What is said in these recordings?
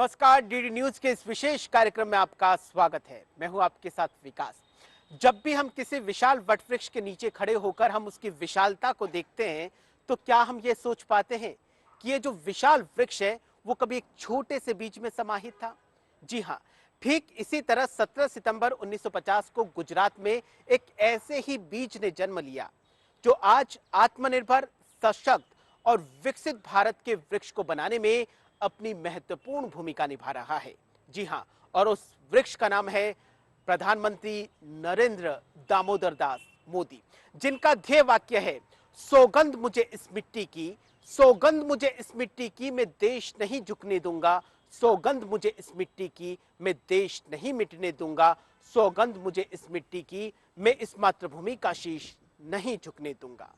नमस्कार, DD news के इस विशेष कार्यक्रम में आपका स्वागत है। मैं हूं आपके साथ विकास। जब भी हम किसी विशाल वटवृक्ष के नीचे खड़े होकर हम उसकी विशालता को देखते हैं तो क्या हम ये सोच पाते हैं कि ये जो विशाल वृक्ष है वो कभी एक छोटे से बीज में समाहित था? जी हाँ, ठीक इसी तरह 17 सितंबर 1950 को गुजरात में एक ऐसे ही बीज ने जन्म लिया जो आज आत्मनिर्भर, सशक्त और विकसित भारत के वृक्ष को बनाने में अपनी महत्वपूर्ण भूमिका निभा रहा है। जी हां, और उस वृक्ष का नाम है प्रधानमंत्री नरेंद्र दामोदर दास मोदी, जिनका ध्येय वाक्य है, सौगंध मुझे इस मिट्टी की, सौगंध मुझे इस मिट्टी की, मैं देश नहीं झुकने दूंगा, सौगंध मुझे इस मिट्टी की, मैं देश नहीं मिटने दूंगा, सौगंध मुझे इस मिट्टी की, मैं इस मातृभूमि का शीश नहीं झुकने दूंगा।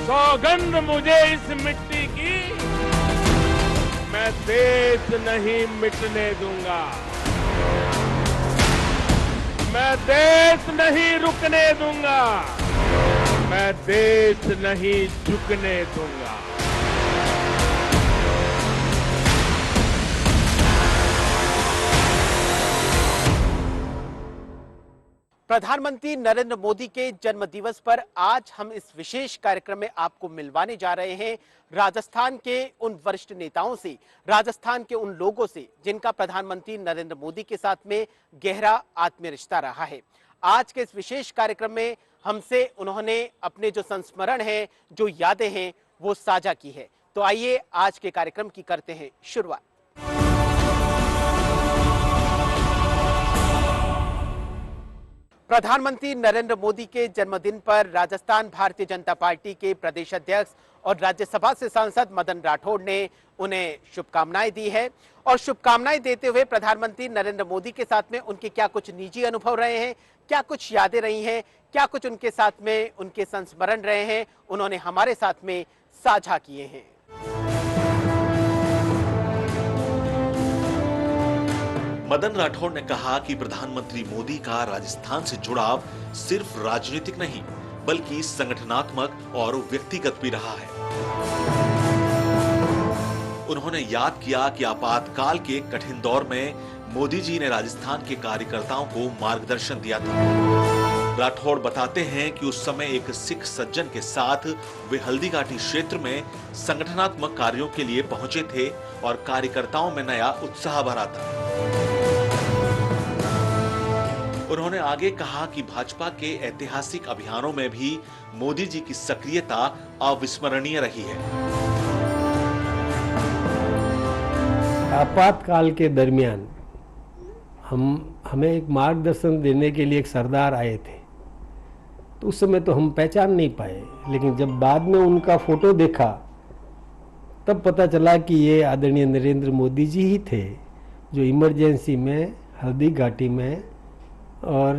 सौगंध मुझे इस मिट्टी की, मैं देश नहीं मिटने दूंगा, मैं देश नहीं रुकने दूंगा, मैं देश नहीं झुकने दूंगा। प्रधानमंत्री नरेंद्र मोदी के जन्म दिवस पर आज हम इस विशेष कार्यक्रम में आपको मिलवाने जा रहे हैं राजस्थान के उन वरिष्ठ नेताओं से, राजस्थान के उन लोगों से जिनका प्रधानमंत्री नरेंद्र मोदी के साथ में गहरा आत्मीय रिश्ता रहा है। आज के इस विशेष कार्यक्रम में हमसे उन्होंने अपने जो संस्मरण है, जो यादें हैं, वो साझा की है। तो आइए आज के कार्यक्रम की करते हैं शुरुआत। प्रधानमंत्री नरेंद्र मोदी के जन्मदिन पर राजस्थान भारतीय जनता पार्टी के प्रदेश अध्यक्ष और राज्यसभा से सांसद मदन राठौड़ ने उन्हें शुभकामनाएं दी है। और शुभकामनाएं देते हुए प्रधानमंत्री नरेंद्र मोदी के साथ में उनके क्या कुछ निजी अनुभव रहे हैं, क्या कुछ यादें रही हैं, क्या कुछ उनके साथ में उनके संस्मरण रहे हैं, उन्होंने हमारे साथ में साझा किए हैं। मदन राठौड़ ने कहा कि प्रधानमंत्री मोदी का राजस्थान से जुड़ाव सिर्फ राजनीतिक नहीं बल्कि संगठनात्मक और व्यक्तिगत भी रहा है। उन्होंने याद किया कि आपातकाल के कठिन दौर में मोदी जी ने राजस्थान के कार्यकर्ताओं को मार्गदर्शन दिया था। राठौड़ बताते हैं कि उस समय एक सिख सज्जन के साथ वे हल्दीघाटी क्षेत्र में संगठनात्मक कार्यों के लिए पहुंचे थे और कार्यकर्ताओं में नया उत्साह भरा था। उन्होंने आगे कहा कि भाजपा के ऐतिहासिक अभियानों में भी मोदी जी की सक्रियता अविस्मरणीय रही है। आपातकाल के दरमियान हमें एक मार्गदर्शन देने के लिए एक सरदार आए थे, तो उस समय तो हम पहचान नहीं पाए, लेकिन जब बाद में उनका फोटो देखा तब पता चला कि ये आदरणीय नरेंद्र मोदी जी ही थे जो इमरजेंसी में हल्दी घाटी में, और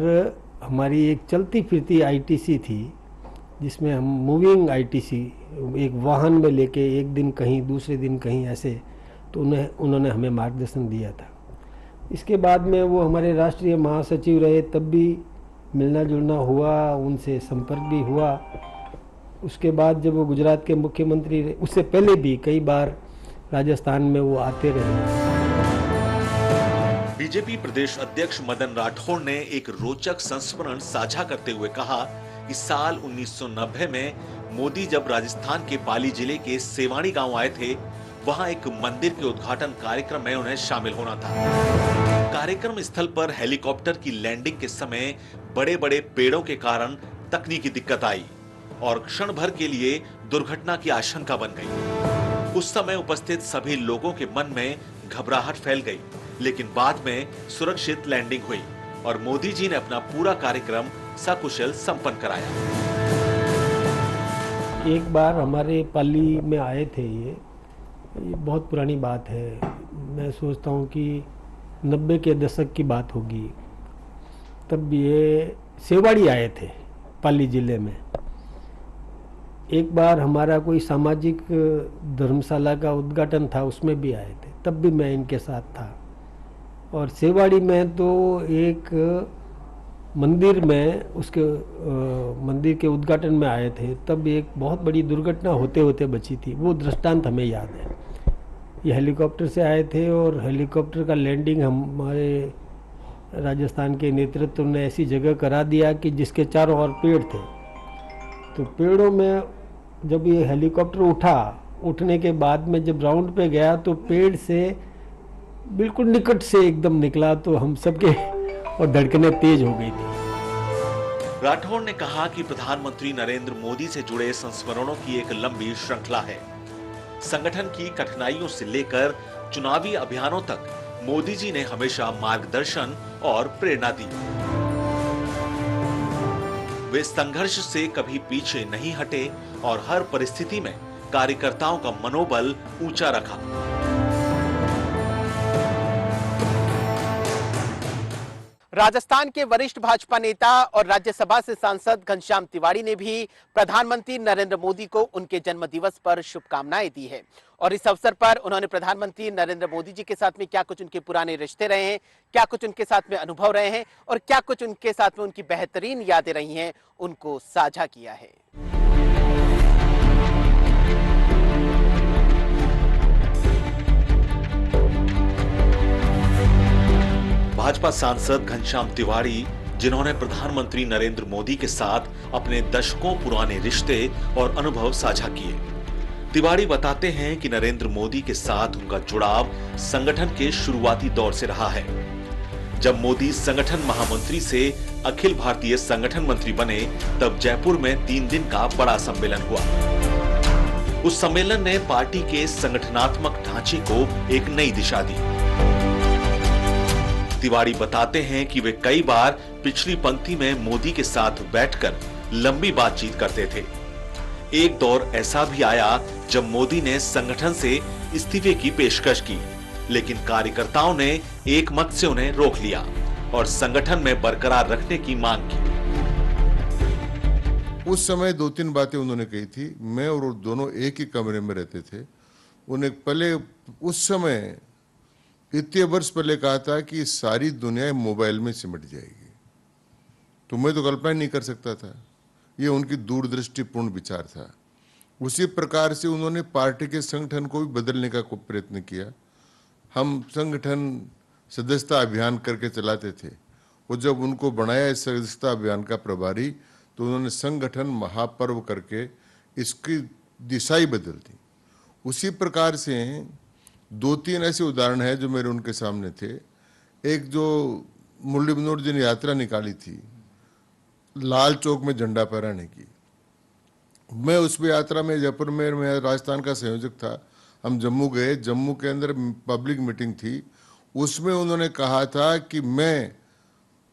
हमारी एक चलती फिरती आईटीसी थी जिसमें हम मूविंग आईटीसी एक वाहन में लेके एक दिन कहीं दूसरे दिन कहीं ऐसे, तो उन्होंने हमें मार्गदर्शन दिया था। इसके बाद में वो हमारे राष्ट्रीय महासचिव रहे, तब भी मिलना जुलना हुआ, उनसे संपर्क भी हुआ। उसके बाद जब वो गुजरात के मुख्यमंत्री रहे, उससे पहले भी कई बार राजस्थान में वो आते रहे। बीजेपी प्रदेश अध्यक्ष मदन राठौड़ ने एक रोचक संस्मरण साझा करते हुए कहा कि साल 1990 में मोदी जब राजस्थान के पाली जिले के सेवाणी गांव आए थे, वहां एक मंदिर के उद्घाटन कार्यक्रम में उन्हें शामिल होना था। कार्यक्रम स्थल पर हेलीकॉप्टर की लैंडिंग के समय बड़े-बड़े पेड़ों के कारण तकनीकी दिक्कत आई और क्षण भर के लिए दुर्घटना की आशंका बन गई। उस समय उपस्थित सभी लोगों के मन में घबराहट फैल गई, लेकिन बाद में सुरक्षित लैंडिंग हुई और मोदी जी ने अपना पूरा कार्यक्रम सकुशल संपन्न कराया। एक बार हमारे पाली में आए थे, ये बहुत पुरानी बात है, मैं सोचता हूँ कि 90 के दशक की बात होगी। तब ये सेवाड़ी आए थे पाली जिले में। एक बार हमारा कोई सामाजिक धर्मशाला का उद्घाटन था, उसमें भी आए थे, तब भी मैं इनके साथ था। और सेवाड़ी में तो एक मंदिर में उसके मंदिर के उद्घाटन में आए थे, तब एक बहुत बड़ी दुर्घटना होते होते बची थी। वो दृष्टांत हमें याद है। ये हेलीकॉप्टर से आए थे और हेलीकॉप्टर का लैंडिंग हमारे राजस्थान के नेतृत्व ने ऐसी जगह करा दिया कि जिसके चारों ओर पेड़ थे। तो पेड़ों में जब ये हेलीकॉप्टर उठने के बाद में जब राउंड पे गया तो पेड़ से बिल्कुल निकट से एकदम निकला, तो हम सबके और धड़कनें तेज हो गई थी। राठौड़ ने कहा कि प्रधानमंत्री नरेंद्र मोदी से जुड़े संस्मरणों की एक लंबी श्रृंखला है। संगठन की कठिनाइयों से लेकर चुनावी अभियानों तक मोदी जी ने हमेशा मार्गदर्शन और प्रेरणा दी। वे संघर्ष से कभी पीछे नहीं हटे और हर परिस्थिति में कार्यकर्ताओं का मनोबल ऊंचा रखा। राजस्थान के वरिष्ठ भाजपा नेता और राज्यसभा से सांसद घनश्याम तिवाड़ी ने भी प्रधानमंत्री नरेंद्र मोदी को उनके जन्मदिवस पर शुभकामनाएं दी है। और इस अवसर पर उन्होंने प्रधानमंत्री नरेंद्र मोदी जी के साथ में क्या कुछ उनके पुराने रिश्ते रहे हैं, क्या कुछ उनके साथ में अनुभव रहे हैं और क्या कुछ उनके साथ में उनकी बेहतरीन यादें रही हैं, उनको साझा किया है। भाजपा सांसद घनश्याम तिवाड़ी, जिन्होंने प्रधानमंत्री नरेंद्र मोदी के साथ अपने दशकों पुराने रिश्ते और अनुभव साझा किए। तिवाड़ी बताते हैं कि नरेंद्र मोदी के साथ उनका जुड़ाव संगठन के शुरुआती दौर से रहा है। जब मोदी संगठन महामंत्री से अखिल भारतीय संगठन मंत्री बने, तब जयपुर में 3 दिन का बड़ा सम्मेलन हुआ। उस सम्मेलन ने पार्टी के संगठनात्मक ढांचे को एक नई दिशा दी। तिवाड़ी बताते हैं कि वे कई बार पिछली पंक्ति में मोदी के साथ बैठकर लंबी बातचीत करते थे। एक दौर ऐसा भी आया जब मोदी ने संगठन से इस्तीफे की पेशकश की, लेकिन कार्यकर्ताओं ने एक मत से उन्हें रोक लिया और संगठन में बरकरार रखने की मांग की। उस समय 2-3 बातें उन्होंने कही थी। मैं और वो दोनों एक ही कमरे में रहते थे। उन्हें पहले उस समय इतने वर्ष पहले कहा था कि सारी दुनिया मोबाइल में सिमट जाएगी, तो मैं तो कल्पना नहीं कर सकता था। ये उनकी दूरदृष्टिपूर्ण विचार था। उसी प्रकार से उन्होंने पार्टी के संगठन को भी बदलने का प्रयत्न किया। हम संगठन सदस्यता अभियान करके चलाते थे, और जब उनको बनाया इस सदस्यता अभियान का प्रभारी, तो उन्होंने संगठन महापर्व करके इसकी दिशा ही बदल दी। उसी प्रकार से 2-3 ऐसे उदाहरण हैं जो मेरे उनके सामने थे। एक जो मुरली मनोहर जी ने यात्रा निकाली थी लाल चौक में झंडा फहराने की, मैं उस यात्रा में जयपुर में मैं राजस्थान का संयोजक था। हम जम्मू गए, जम्मू के अंदर पब्लिक मीटिंग थी। उसमें उन्होंने कहा था कि मैं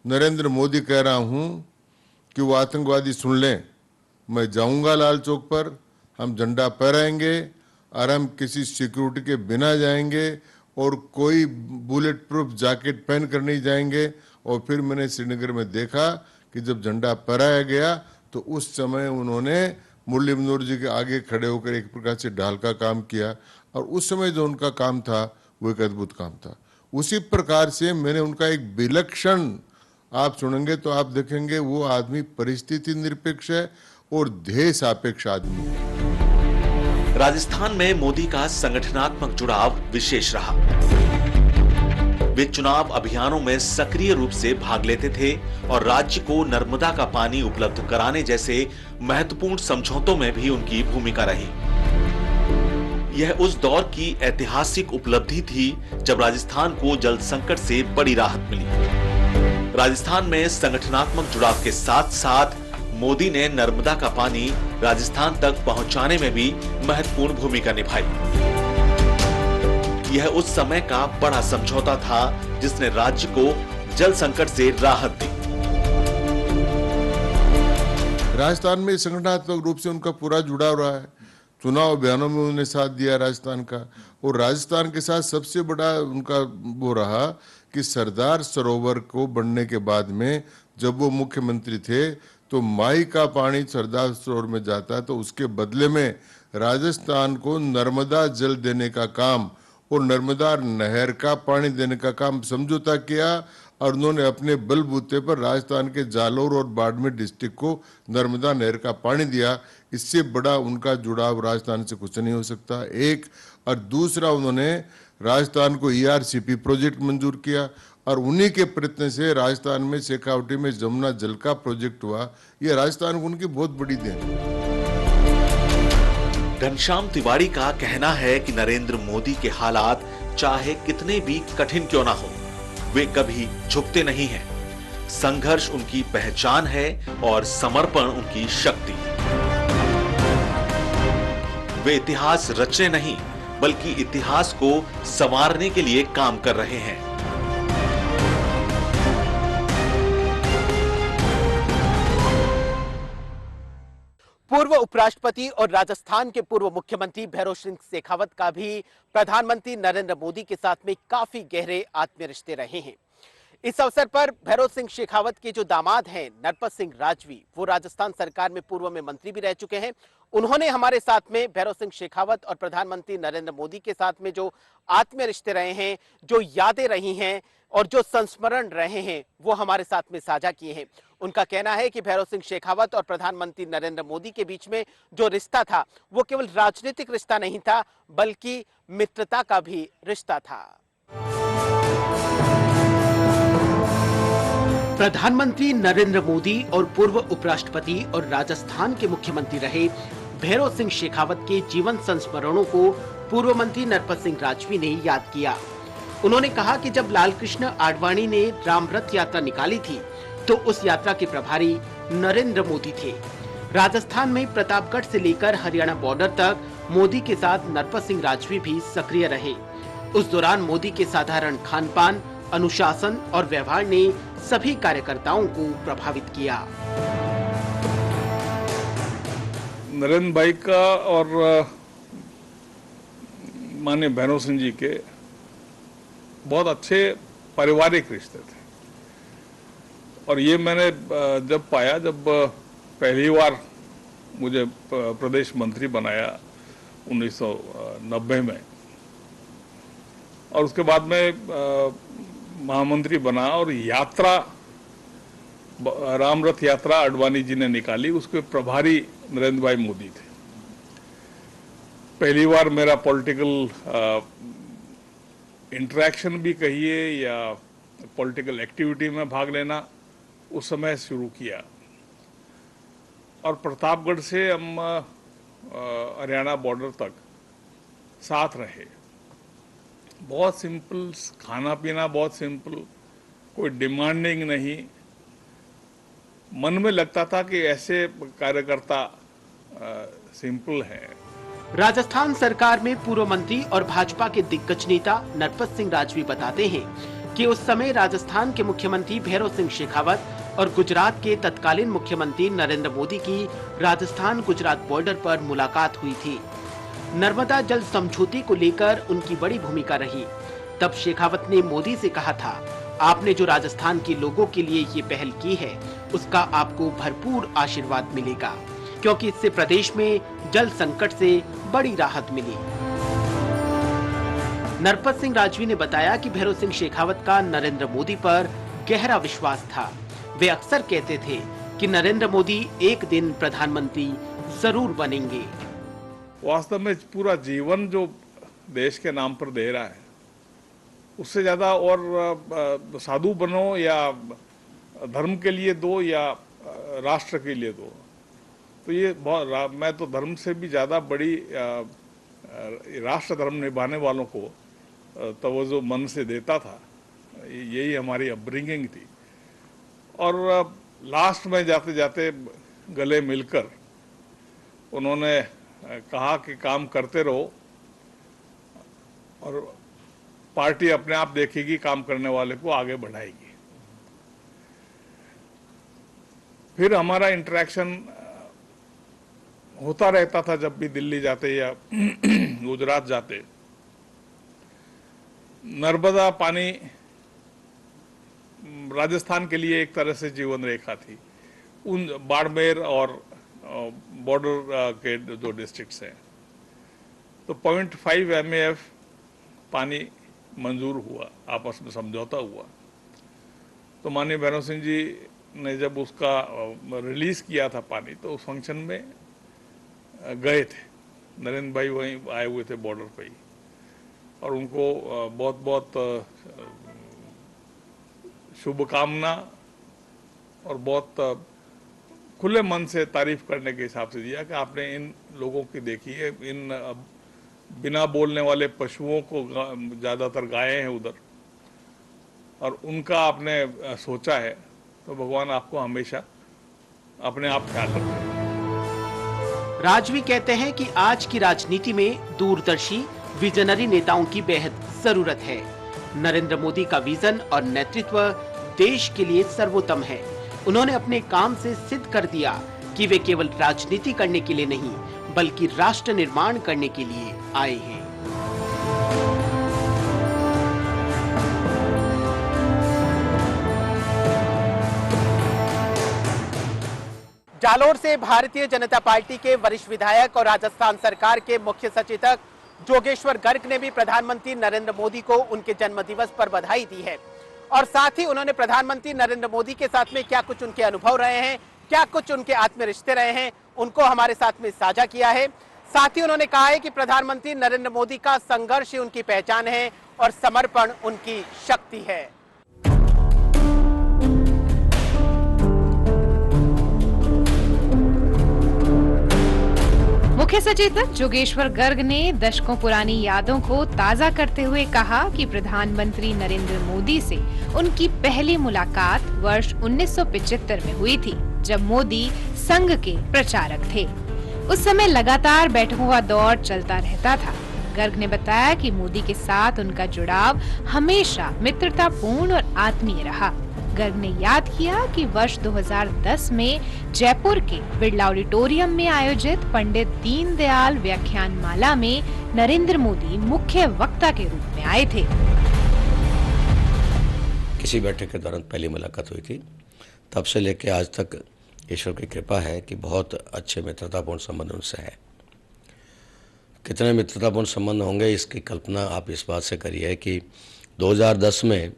नरेंद्र मोदी कह रहा हूं कि वो आतंकवादी सुन लें, मैं जाऊंगा लाल चौक पर, हम झंडा फहराएंगे और हम किसी सिक्योरिटी के बिना जाएंगे और कोई बुलेट प्रूफ जैकेट पहन कर नहीं जाएंगे। और फिर मैंने श्रीनगर में देखा कि जब झंडा फहराया गया तो उस समय उन्होंने मुरली मनोहर जी के आगे खड़े होकर एक प्रकार से ढाल का काम किया, और उस समय जो उनका काम था वो एक अद्भुत काम था। उसी प्रकार से मैंने उनका एक विलक्षण, आप सुनेंगे तो आप देखेंगे वो आदमी परिस्थिति निरपेक्ष है और ध्येय सापेक्ष आदमी है। राजस्थान में मोदी का संगठनात्मक जुड़ाव विशेष रहा। वे चुनाव अभियानों में सक्रिय रूप से भाग लेते थे और राज्य को नर्मदा का पानी उपलब्ध कराने जैसे महत्वपूर्ण समझौतों में भी उनकी भूमिका रही। यह उस दौर की ऐतिहासिक उपलब्धि थी जब राजस्थान को जल संकट से बड़ी राहत मिली। राजस्थान में संगठनात्मक जुड़ाव के साथ साथ मोदी ने नर्मदा का पानी राजस्थान तक पहुंचाने में भी महत्वपूर्ण भूमिका निभाई। यह उस समय का बड़ा समझौता था जिसने राज्य को जल संकट से राहत दी। राजस्थान में संगठनात्मक रूप से उनका पूरा जुड़ाव रहा है। चुनाव अभियानों में उन्होंने साथ दिया राजस्थान का, और राजस्थान के साथ सबसे बड़ा उनका वो रहा कि सरदार सरोवर को बनने के बाद में जब वो मुख्यमंत्री थे तो माई का पानी सरदार सरोवर में जाता, तो उसके बदले में राजस्थान को नर्मदा जल देने का काम और नर्मदा नहर का पानी देने का काम समझौता किया और उन्होंने अपने बलबूते पर राजस्थान के जालोर और बाड़मेर डिस्ट्रिक्ट को नर्मदा नहर का पानी दिया। इससे बड़ा उनका जुड़ाव राजस्थान से कुछ नहीं हो सकता, एक। और दूसरा, उन्होंने राजस्थान को ERCP प्रोजेक्ट मंजूर किया और उन्हीं के प्रयत्न से राजस्थान में शेखावटी में जमुना जल का प्रोजेक्ट हुआ। ये राजस्थान को उनकी बहुत बड़ी देन है। घनश्याम तिवारी का कहना है कि नरेंद्र मोदी के हालात चाहे कितने भी कठिन क्यों ना हो, वे कभी झुकते नहीं हैं। संघर्ष उनकी पहचान है और समर्पण उनकी शक्ति। वे इतिहास रचने नहीं बल्कि इतिहास को संवारने के लिए काम कर रहे हैं। पूर्व उपराष्ट्रपति और राजस्थान के पूर्व मुख्यमंत्री भैरों सिंह शेखावत का भी प्रधानमंत्री नरेंद्र मोदी के साथ में काफी गहरे आत्मीय रिश्ते रहे हैं। इस अवसर पर भैरों सिंह शेखावत के जो दामाद हैं नरपत सिंह राजवी, वो राजस्थान सरकार में पूर्व में मंत्री भी रह चुके हैं। उन्होंने हमारे साथ में भैरों सिंह शेखावत और प्रधानमंत्री नरेंद्र मोदी के साथ में जो आत्मीय रिश्ते रहे हैं, जो यादें रही हैं और जो संस्मरण रहे हैं, वो हमारे साथ में साझा किए हैं। उनका कहना है कि भैरों सिंह शेखावत और प्रधानमंत्री नरेंद्र मोदी के बीच में जो रिश्ता था वो केवल राजनीतिक रिश्ता नहीं था बल्कि मित्रता का भी रिश्ता था। प्रधानमंत्री नरेंद्र मोदी और पूर्व उपराष्ट्रपति और राजस्थान के मुख्यमंत्री रहे भैरों सिंह शेखावत के जीवन संस्मरणों को पूर्व मंत्री नरपत सिंह राजवी ने याद किया। उन्होंने कहा कि जब लालकृष्ण आडवाणी ने राम रथ यात्रा निकाली थी तो उस यात्रा के प्रभारी नरेंद्र मोदी थे। राजस्थान में प्रतापगढ़ से लेकर हरियाणा बॉर्डर तक मोदी के साथ नरपत सिंह राजवी भी सक्रिय रहे। उस दौरान मोदी के साधारण खानपान, अनुशासन और व्यवहार ने सभी कार्यकर्ताओं को प्रभावित किया। नरेंद्र भाई का और माननीय भैरों सिंह जी के बहुत अच्छे पारिवारिक रिश्ते थे और ये मैंने जब पाया, जब पहली बार मुझे प्रदेश मंत्री बनाया 1990 में और उसके बाद में महामंत्री बना और यात्रा राम रथ यात्रा आडवाणी जी ने निकाली, उसके प्रभारी नरेंद्र भाई मोदी थे। पहली बार मेरा पॉलिटिकल इंटरेक्शन भी कहिए या पॉलिटिकल एक्टिविटी में भाग लेना उस समय शुरू किया और प्रतापगढ़ से हम हरियाणा बॉर्डर तक साथ रहे। बहुत सिंपल, खाना पीना बहुत सिंपल, कोई डिमांडिंग नहीं। मन में लगता था कि ऐसे कार्यकर्ता सिंपल हैं। राजस्थान सरकार में पूर्व मंत्री और भाजपा के दिग्गज नेता नरपत सिंह राजवी बताते हैं कि उस समय राजस्थान के मुख्यमंत्री भैरों सिंह शेखावत और गुजरात के तत्कालीन मुख्यमंत्री नरेंद्र मोदी की राजस्थान गुजरात बॉर्डर पर मुलाकात हुई थी। नर्मदा जल समझौते को लेकर उनकी बड़ी भूमिका रही। तब शेखावत ने मोदी से कहा था, आपने जो राजस्थान के लोगों के लिए ये पहल की है उसका आपको भरपूर आशीर्वाद मिलेगा, क्योंकि इससे प्रदेश में जल संकट से बड़ी राहत मिली। नरपत सिंह राजवी ने बताया कि भैरों सिंह शेखावत का नरेंद्र मोदी पर गहरा विश्वास था। वे अक्सर कहते थे कि नरेंद्र मोदी एक दिन प्रधानमंत्री जरूर बनेंगे। वास्तव में पूरा जीवन जो देश के नाम पर दे रहा है, उससे ज्यादा और साधु बनो या धर्म के लिए दो या राष्ट्र के लिए दो, तो ये बहुत, मैं तो धर्म से भी ज्यादा बड़ी राष्ट्र धर्म निभाने वालों को तवज्जो मन से देता था। यही हमारी अपब्रिंगिंग थी। और लास्ट में जाते जाते गले मिलकर उन्होंने कहा कि काम करते रहो और पार्टी अपने आप देखेगी, काम करने वाले को आगे बढ़ाएगी। फिर हमारा इंटरेक्शन होता रहता था जब भी दिल्ली जाते या गुजरात जाते। नर्मदा पानी राजस्थान के लिए एक तरह से जीवन रेखा थी। उन बाड़मेर और बॉर्डर के जो डिस्ट्रिक्ट्स हैं, तो 0.5 MAF पानी मंजूर हुआ, आपस में समझौता हुआ। तो माननीय भैरव सिंह जी ने जब उसका रिलीज किया था पानी, तो उस फंक्शन में गए थे। नरेंद्र भाई वहीं आए हुए थे बॉर्डर पे ही, और उनको बहुत बहुत शुभकामना और बहुत खुले मन से तारीफ करने के हिसाब से दिया कि आपने इन लोगों की देखी है, इन बिना बोलने वाले पशुओं को ज़्यादातर गायें हैं उधर, और उनका आपने सोचा है, तो भगवान आपको हमेशा अपने आप ख्याल रखें। राजवी कहते हैं कि आज की राजनीति में दूरदर्शी विजनरी नेताओं की बेहद जरूरत है। नरेंद्र मोदी का विजन और नेतृत्व देश के लिए सर्वोत्तम है। उन्होंने अपने काम से सिद्ध कर दिया कि वे केवल राजनीति करने के लिए नहीं, बल्कि राष्ट्र निर्माण करने के लिए आए हैं। जालोर से भारतीय जनता पार्टी के वरिष्ठ विधायक और राजस्थान सरकार के मुख्य सचेतक जोगेश्वर गर्ग ने भी प्रधानमंत्री नरेंद्र मोदी को उनके जन्मदिवस पर बधाई दी है, और साथ ही उन्होंने प्रधानमंत्री नरेंद्र मोदी के साथ में क्या कुछ उनके अनुभव रहे हैं, क्या कुछ उनके आत्मीय रिश्ते रहे हैं, उनको हमारे साथ में साझा किया है। साथ ही उन्होंने कहा है कि प्रधानमंत्री नरेंद्र मोदी का संघर्ष ही उनकी पहचान है और समर्पण उनकी शक्ति है। मुख्य सचेतक जोगेश्वर गर्ग ने दशकों पुरानी यादों को ताजा करते हुए कहा कि प्रधानमंत्री नरेंद्र मोदी से उनकी पहली मुलाकात वर्ष 1975 में हुई थी, जब मोदी संघ के प्रचारक थे। उस समय लगातार बैठकों का दौर चलता रहता था। गर्ग ने बताया कि मोदी के साथ उनका जुड़ाव हमेशा मित्रतापूर्ण और आत्मीय रहा। गर्ग ने याद किया कि वर्ष 2010 में जयपुर के बिरला ऑडिटोरियम में आयोजित पंडित दीनदयाल व्याख्यानमाला में नरेंद्र मोदी मुख्य वक्ता के रूप में आए थे। किसी बैठक के दौरान पहली मुलाकात हुई थी, तब से लेकर आज तक ईश्वर की कृपा है कि बहुत अच्छे मित्रतापूर्ण संबंध उनसे है। कितने मित्रतापूर्ण संबंध होंगे इसकी कल्पना आप इस बात से करिए कि 2010 में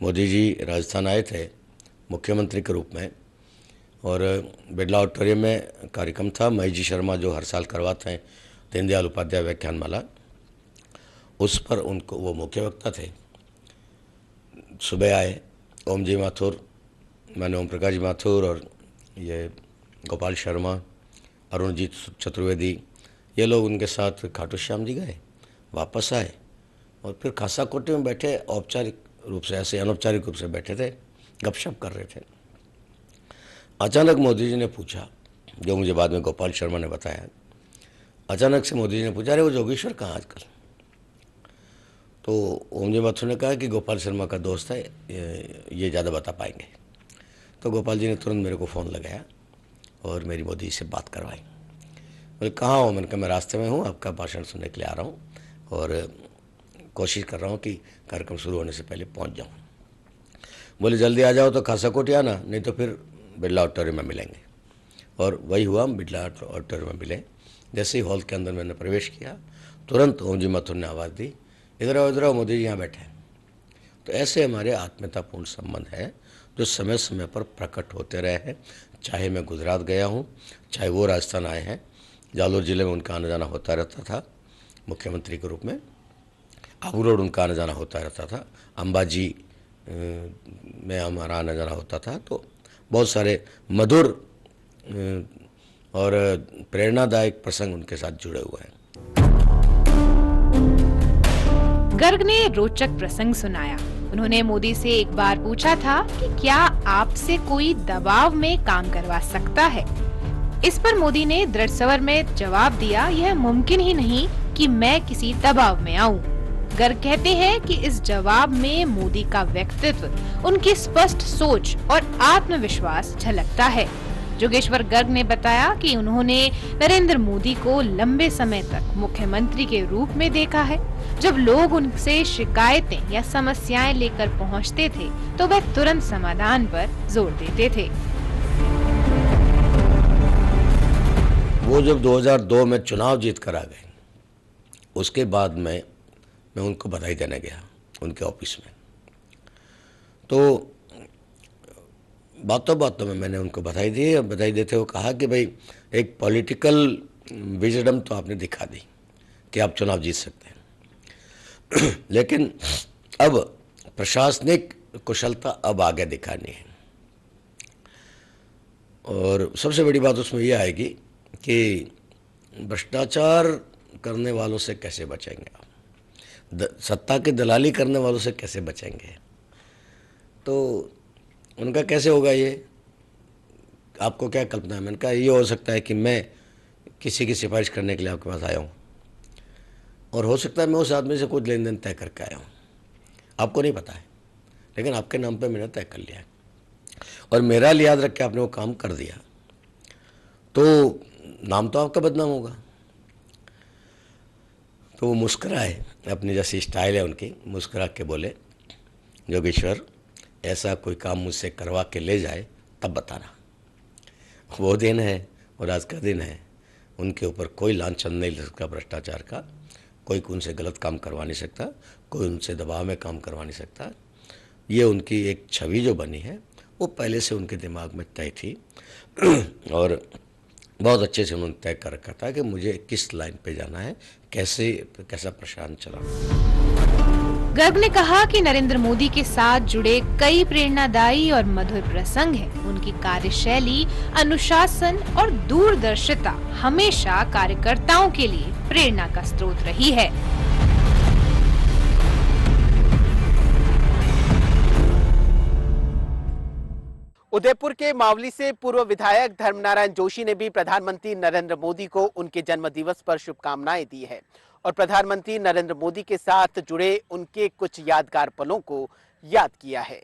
मोदी जी राजस्थान आए थे मुख्यमंत्री के रूप में, और बिरला ऑडिटोरियम में कार्यक्रम था। महेश जी शर्मा जो हर साल करवाते हैं दीनदयाल उपाध्याय व्याख्यानमाला, उस पर उनको वो मुख्य वक्ता थे। सुबह आए ओम जी माथुर, मैंने ओम प्रकाश जी माथुर और ये गोपाल शर्मा, अरुणजीत चतुर्वेदी, ये लोग उनके साथ खाटू श्याम जी गए, वापस आए और फिर खासा कोटे में बैठे, औपचारिक रूप से ऐसे अनौपचारिक रूप से बैठे थे, गपशप कर रहे थे। अचानक मोदी जी ने पूछा, जो मुझे बाद में गोपाल शर्मा ने बताया, अचानक से मोदी जी ने पूछा, अरे वो जोगेश्वर कहाँ आजकल? तो ओम जी माथुर ने कहा कि गोपाल शर्मा का दोस्त है, ये ज़्यादा बता पाएंगे। तो गोपाल जी ने तुरंत मेरे को फ़ोन लगाया और मेरी मोदी जी से बात करवाई। बोले कहाँ हो? मैंने कहा मैं रास्ते में हूँ, आपका भाषण सुनने के लिए आ रहा हूँ और कोशिश कर रहा हूँ कि कार्यक्रम शुरू होने से पहले पहुँच जाऊँ। बोले जल्दी आ जाओ तो खासा कोटी आना, नहीं तो फिर बिरला ऑडिटोरियम में मिलेंगे। और वही हुआ, हम बिरला ऑडिटोरियम में मिले। जैसे ही हॉल के अंदर मैंने प्रवेश किया, तुरंत ओम जी माथुर ने आवाज़ दी, इधर आओ मोदी जी यहाँ बैठे हैं। तो ऐसे हमारे आत्मीयतापूर्ण संबंध है जो समय समय पर प्रकट होते रहे हैं। चाहे मैं गुजरात गया हूँ, चाहे वो राजस्थान आए हैं, जालोर जिले में उनका आना जाना होता रहता था मुख्यमंत्री के रूप में, आबू रोड उनका आना जाना होता रहता था, अंबाजी में हमारा आना जाना होता था। तो बहुत सारे मधुर और प्रेरणादायक प्रसंग उनके साथ जुड़े हुए हैं। गर्ग ने रोचक प्रसंग सुनाया। उन्होंने मोदी से एक बार पूछा था कि क्या आपसे कोई दबाव में काम करवा सकता है। इस पर मोदी ने दृढ़ स्वर में जवाब दिया, यह मुमकिन ही नहीं कि मैं किसी दबाव में आऊं। गर्ग कहते हैं कि इस जवाब में मोदी का व्यक्तित्व, उनकी स्पष्ट सोच और आत्मविश्वास झलकता है। जोगेश्वर गर्ग ने बताया कि उन्होंने नरेंद्र मोदी को लंबे समय तक मुख्यमंत्री के रूप में देखा है। जब लोग उनसे शिकायतें या समस्याएं लेकर पहुंचते थे तो वह तुरंत समाधान पर जोर देते थे। वो जब 2002 में चुनाव जीत कर आ गए, उसके बाद में मैं उनको बधाई देने गया उनके ऑफिस में। तो बातों में मैंने उनको बधाई दी और बधाई देते हुए कहा कि भाई एक पॉलिटिकल विजडम तो आपने दिखा दी कि आप चुनाव जीत सकते हैं, लेकिन अब प्रशासनिक कुशलता अब आगे दिखानी है। और सबसे बड़ी बात उसमें यह आएगी कि भ्रष्टाचार करने वालों से कैसे बचेंगे आप, सत्ता की दलाली करने वालों से कैसे बचेंगे। तो उनका कैसे होगा ये, आपको क्या कल्पना है? मैंने कहा ये हो सकता है कि मैं किसी की सिफारिश करने के लिए आपके पास आया हूँ और हो सकता है मैं उस आदमी से कुछ लेन देन तय करके आया हूँ, आपको नहीं पता है, लेकिन आपके नाम पे मैंने तय कर लिया है और मेरा लिहाज रख के आपने वो काम कर दिया तो नाम तो आपका बदनाम होगा। तो वो मुस्कुराए, अपनी जैसी स्टाइल है उनकी, मुस्कुरा के बोले जोगेश्वर ऐसा कोई काम मुझसे करवा के ले जाए तब बताना। वो दिन है और आज का दिन है, उनके ऊपर कोई लांछन नहीं लग सकता भ्रष्टाचार का, कोई उनसे गलत काम करवा नहीं सकता, कोई उनसे दबाव में काम करवा नहीं सकता। ये उनकी एक छवि जो बनी है वो पहले से उनके दिमाग में तय थी और बहुत अच्छे से उन्होंने तय कर रखा था कि मुझे किस लाइन पे जाना है, कैसा प्रशासन चलाना। गर्ग ने कहा कि नरेंद्र मोदी के साथ जुड़े कई प्रेरणादायी और मधुर प्रसंग हैं। उनकी कार्यशैली, अनुशासन और दूरदर्शिता हमेशा कार्यकर्ताओं के लिए प्रेरणा का स्रोत रही है। उदयपुर के मावली से पूर्व विधायक धर्मनारायण जोशी ने भी प्रधानमंत्री नरेंद्र मोदी को उनके जन्मदिवस पर शुभकामनाएं दी है और प्रधानमंत्री नरेंद्र मोदी के साथ जुड़े उनके कुछ यादगार पलों को याद किया है।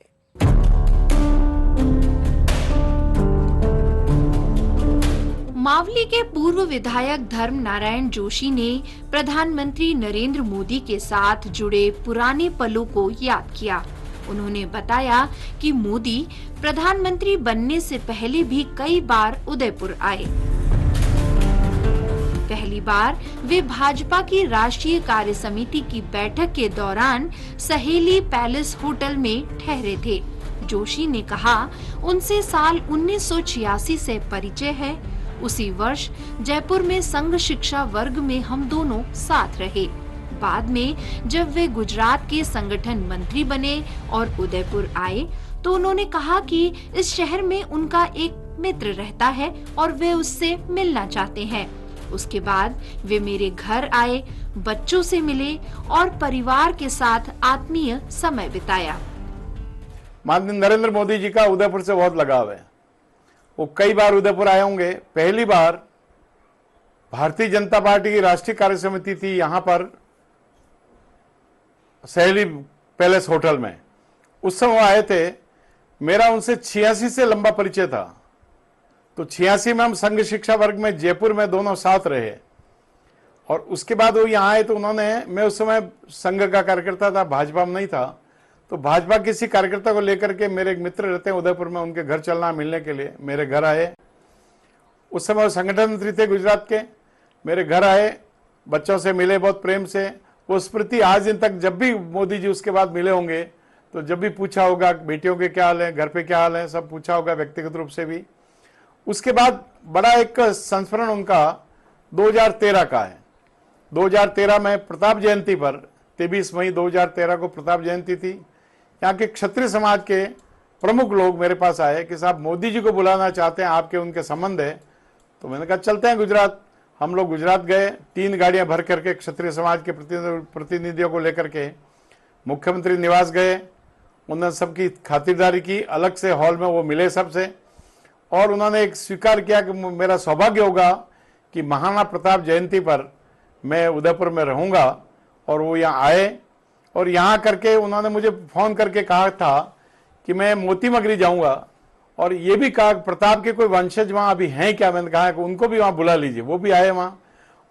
मावली के पूर्व विधायक धर्मनारायण जोशी ने प्रधानमंत्री नरेंद्र मोदी के साथ जुड़े पुराने पलों को याद किया। उन्होंने बताया कि मोदी प्रधानमंत्री बनने से पहले भी कई बार उदयपुर आए। पहली बार वे भाजपा की राष्ट्रीय कार्य समिति की बैठक के दौरान सहेली पैलेस होटल में ठहरे थे। जोशी ने कहा उनसे साल 1986 से परिचय है। उसी वर्ष जयपुर में संघ शिक्षा वर्ग में हम दोनों साथ रहे। बाद में जब वे गुजरात के संगठन मंत्री बने और उदयपुर आए तो उन्होंने कहा कि इस शहर में उनका एक मित्र रहता है और वे उससे मिलना चाहते हैं। उसके बाद वे मेरे घर आए, बच्चों से मिले और परिवार के साथ आत्मीय समय बिताया। माननीय नरेंद्र मोदी जी का उदयपुर से बहुत लगाव है। वो कई बार उदयपुर आए होंगे। पहली बार भारतीय जनता पार्टी की राष्ट्रीय कार्य समिति थी यहाँ पर सहेली पैलेस होटल में, उस समय आए थे। मेरा उनसे 86 से लंबा परिचय था। तो 86 में हम संघ शिक्षा वर्ग में जयपुर में दोनों साथ रहे और उसके बाद वो यहाँ आए तो उन्होंने, मैं उस समय संघ का कार्यकर्ता था, भाजपा में नहीं था, तो भाजपा किसी कार्यकर्ता को लेकर के मेरे एक मित्र रहते हैं उदयपुर में, उनके घर चलना मिलने के लिए मेरे घर आए। उस समय वो संगठन मंत्री थे गुजरात के, मेरे घर आए, बच्चों से मिले बहुत प्रेम से। वो स्मृति आज दिन तक जब भी मोदी जी उसके बाद मिले होंगे तो जब भी पूछा होगा बेटियों के क्या हाल है, घर पे क्या हाल है, सब पूछा होगा व्यक्तिगत रूप से भी। उसके बाद बड़ा एक संस्मरण उनका 2013 का है। 2013 में प्रताप जयंती पर 23 मई 2013 को प्रताप जयंती थी। यहाँ के क्षत्रिय समाज के प्रमुख लोग मेरे पास आए कि साहब मोदी जी को बुलाना चाहते हैं, आपके उनके संबंध है। तो मैंने कहा चलते हैं गुजरात। हम लोग गुजरात गए, 3 गाड़ियां भर करके क्षत्रिय समाज के प्रतिनिधियों को लेकर के मुख्यमंत्री निवास गए। उन्होंने सबकी खातिरदारी की, अलग से हॉल में वो मिले सबसे और उन्होंने एक स्वीकार किया कि मेरा सौभाग्य होगा कि महाराणा प्रताप जयंती पर मैं उदयपुर में रहूंगा। और वो यहाँ आए और यहाँ करके उन्होंने मुझे फोन करके कहा था कि मैं मोती मगरी जाऊंगा और ये भी कहा प्रताप के कोई वंशज वहां अभी हैं क्या। मैंने कहा कि उनको भी वहां बुला लीजिए। वो भी आए वहां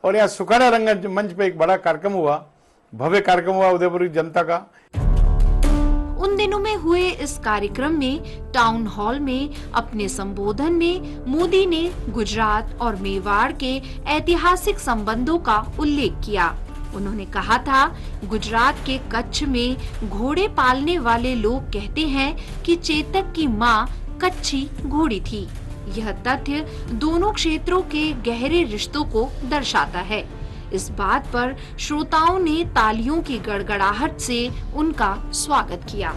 और यहाँ सुखाड़ा रंग मंच पे एक बड़ा कार्यक्रम हुआ, भव्य कार्यक्रम हुआ उदयपुर की जनता का। उन दिनों में हुए इस कार्यक्रम में टाउन हॉल में अपने संबोधन में मोदी ने गुजरात और मेवाड़ के ऐतिहासिक संबंधों का उल्लेख किया। उन्होंने कहा था, गुजरात के कच्छ में घोड़े पालने वाले लोग कहते हैं कि चेतक की मां कच्छी घोड़ी थी। यह तथ्य दोनों क्षेत्रों के गहरे रिश्तों को दर्शाता है। इस बात पर श्रोताओं ने तालियों की गड़गड़ाहट से उनका स्वागत किया।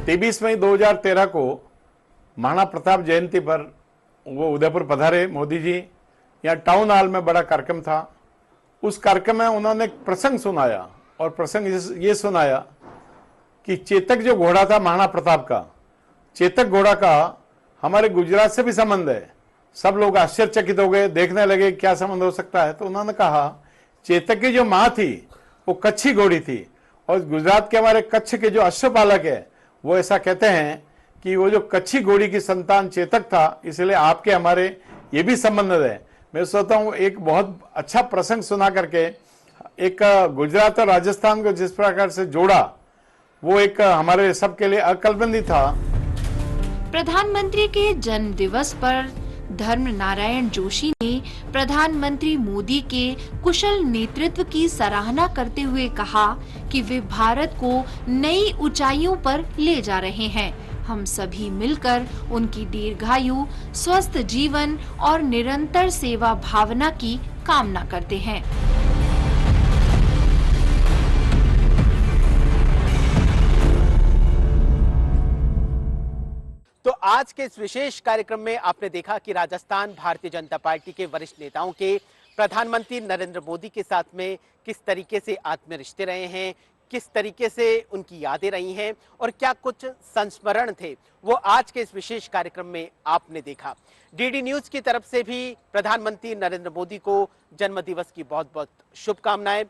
23 मई 2013 को महाराणा प्रताप जयंती पर वो उदयपुर पधारे मोदी जी। यहाँ टाउन हॉल में बड़ा कार्यक्रम था। उस कार्यक्रम में उन्होंने एक प्रसंग सुनाया और प्रसंग ये सुनाया कि चेतक जो घोड़ा था महाराणा प्रताप का, चेतक घोड़ा का हमारे गुजरात से भी संबंध है। सब लोग आश्चर्यचकित हो गए, देखने लगे क्या संबंध हो सकता है। तो उन्होंने कहा चेतक की जो माँ थी वो कच्छी घोड़ी थी और गुजरात के हमारे कच्छ के जो अश्वपालक है वो ऐसा कहते हैं कि वो जो कच्छी घोड़ी की संतान चेतक था, इसलिए आपके हमारे ये भी संबंध है। मैं सोचता हूँ एक बहुत अच्छा प्रसंग सुना करके एक गुजरात और राजस्थान को जिस प्रकार से जोड़ा वो एक हमारे सबके लिए अकल्पनीय था। प्रधानमंत्री के जन्म दिवस पर धर्म नारायण जोशी ने प्रधानमंत्री मोदी के कुशल नेतृत्व की सराहना करते हुए कहा कि वे भारत को नई ऊंचाइयों पर ले जा रहे हैं। हम सभी मिलकर उनकी दीर्घायु, स्वस्थ जीवन और निरंतर सेवा भावना की कामना करते हैं। तो आज के इस विशेष कार्यक्रम में आपने देखा कि राजस्थान भारतीय जनता पार्टी के वरिष्ठ नेताओं के प्रधानमंत्री नरेंद्र मोदी के साथ में किस तरीके से आत्मीय रिश्ते रहे हैं, किस तरीके से उनकी यादें रही हैं और क्या कुछ संस्मरण थे, वो आज के इस विशेष कार्यक्रम में आपने देखा। डीडी न्यूज की तरफ से भी प्रधानमंत्री नरेंद्र मोदी को जन्मदिवस की बहुत बहुत शुभकामनाएं।